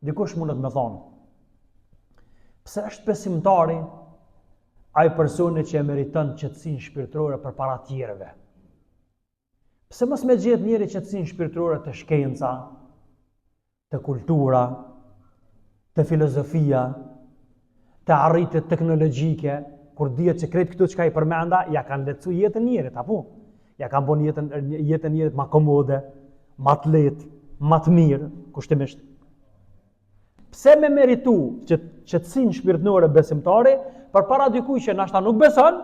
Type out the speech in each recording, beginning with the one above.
Dikush mundet me thonë, pse është besimtari ai personi që e meriton qetësinë shpirtërore përpara tjerëve? Pse mos me gjetë njëri qetësinë shpirtërore të shkenca, të kultura, të filozofia, të arritjet teknologjike, kur dihet se krejt këto çka i përmenda, ja kanë lehtësuar jetën njerit, apo? Ja kanë bën jetën njerit më komode, më të lehtë, më të mirë, kushtimisht. Pse me meritu qetësinë shpirtërore besimtari përpara dikujt që nashta nuk beson,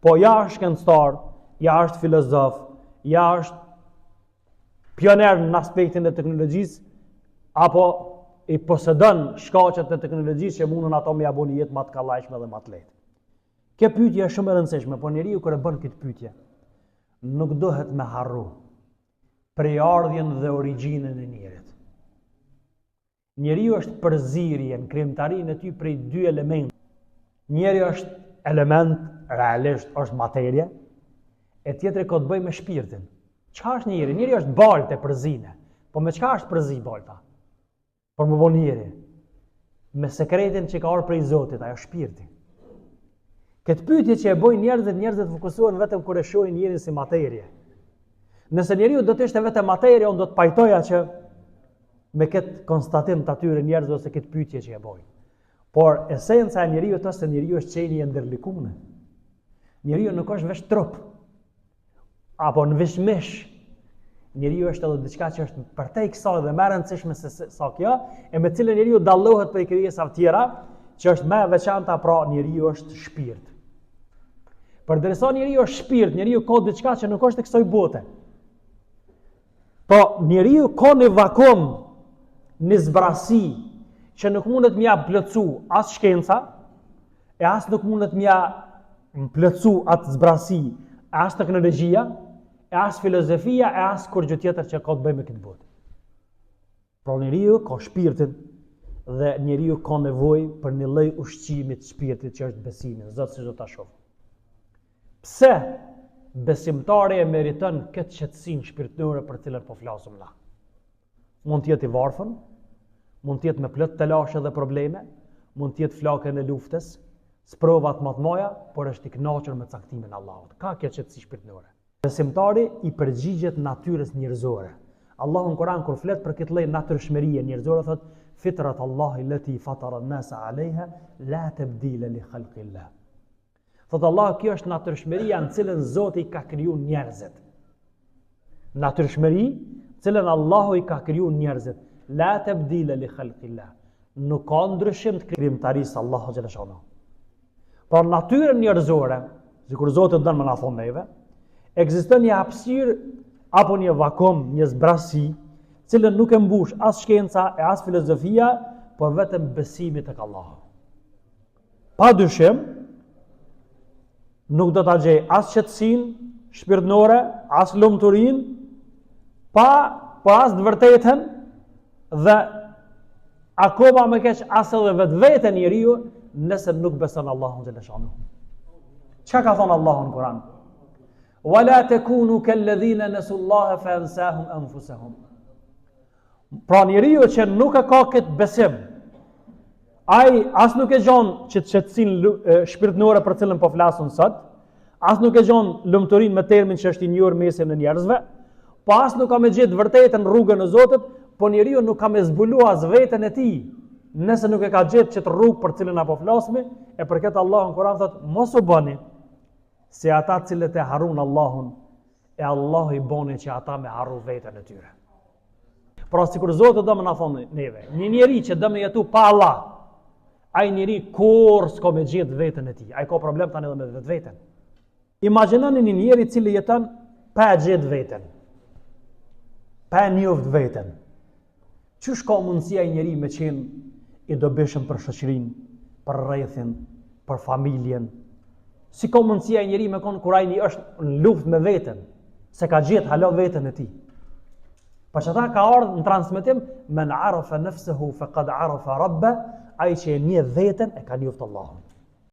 po ja është shkencëtar, ja është filozof, ja është pioner në aspektin e teknologjisë, apo i posedon shkaqet e teknologjisë që mundun ato me ja bëni jetë më të kallajshme dhe më të lehtë. Kjo pyetje është shumë e rëndësishme, po njeriu kur e bën këtë pyetje, nuk duhet me harru prejardhjen dhe origjinën e njerit. Njeriu është përzierje në krijimtarinë e tij prej dy elementë. Njeri është element, realisht është materie, e tjetri ka të bëjë me shpirtin. Çka është njeri? Njeri është baltë e përzine. Po me çka është përzi balta? Por më bon njeri. Me sekretin që ka ardhur prej Zotit, ajo shpirti. Këtë pyetje që e bojnë njerëzit fokusohen vetëm kur e shohin njerin si materie. Nëse njeriu do të ishte vetëm materie, unë do të pajtoja që me këtë konstatim të atyre njerëzve ose këtë pyetje që e bojnë. Por esenca e njeriu është se njeriu është qeni e ndërlikuar. Njeriu nuk është veç trup, apo në veç mish. Njeriu është edhe diçka që është përtej kësaj dhe më e rëndësishme se sa kjo, e me cilën njeriu dallohet prej krijesave tjera, që është më e veçanta, pra njeriu është shpirt. Përderisa njeriu është shpirt, njeriu ka diçka që nuk është e kësaj bote. Po njeriu ka një vakum, një zbrasi, që nuk mundet m'ja plotsu as shkenca, e as nuk mundet m'ja plotsu atë zbrasi, as teknologjia, e as filozofia, e as kur gjë tjetër që ka të bëjë me këtë botë. Pra njeriu ka shpirtin dhe njeriu ka nevojë për një lloj ushqimi të shpirtit që është besimi, Zoti do ta shoh. Pse besimtari e meriton këtë qetësinë shpirtërore për të cilën po flasim na? Mund të jetë i varfër, mund të jetë me plot telashe dhe probleme, mund të jetë flakën e luftës, sprovat më të mëdha, por është i kënaqur me caktimin e Allahut. Ka kjo qetësi shpirtërore. Besimtari i përgjigjet natyrës njerëzore. Allahu në Kur'an kur flet për këtë lloj natyrshmërie njerëzore thotë fitrat Allahi allati fatara an-nasa 'alayha la tabdila li khalqillah. Thotë Allah, kjo është natyrshmëria në cilën Zoti ka krijuar njerëzit. Natyrshmëri, cilën Allahu i ka krijuar njerëzit. La tabdila li khalqillah. Nuk ka ndryshim të krijimtarisë Allahu xhallahu xhallahu. Por natyrën njerëzore, sikur Zoti don më na thonë neve, ekziston një hapësirë apo një vakum, një zbrasi, cilën nuk e mbush as shkenca e as filozofia, por vetëm besimi tek Allahu. Pa dyshim, nuk do ta gjej as qetësinë shpirtërore, as lumturinë, po as të vërtetën dhe akoma më keq as edhe vetveten njeriu nëse nuk beson Allahun xhallahu xhallahu. Çka ka thënë Allahu në Kur'an? وَلَا تَكُونُوا كَالَّذِينَ نَسُوا اللَّهَ فَأَنسَاهُمْ أَنفُسَهُمْ. Pra njeriu që nuk e ka këtë besim, ai as nuk e gjon qetësinë shpirtërore për cilën po flasun sot, as nuk e gjon lumturinë me termin që është i njohur mesin e njerëzve, po as nuk ka me gjetë vërtetën rrugën e Zotit, po njeriu nuk ka me zbulu as veten e tij. Nëse nuk e ka gjetë çet rrugë për cilën apo flasmi, e për këtë Allahu në Kur'an thotë mos u bëni se ata cilët e harrun Allahun, e Allahu i boni që ata me harru veten e tyre. Pra sikur Zoti do më na thonë neve, një njeri që do me jetu pa Allah, ai njeri kur s'ka me gjetë veten e tij, ai ka problem tani edhe me vetveten. Imagjinoni një njeri i cili jeton pa gjetë veten, pa njoft veten. Çish ka mundësia ai njeri me qenë i dobishëm për shoqërinë, për rrethin, për familjen? Si ka mundësia njeri me konë kur ai është në luftë me veten, se ka gjetë hala veten e tij. Për që ta ka ardhur në transmetim, men arafa nafsuhu faqad arafa rabba, ai që e njeh veten e ka njoft Allahun.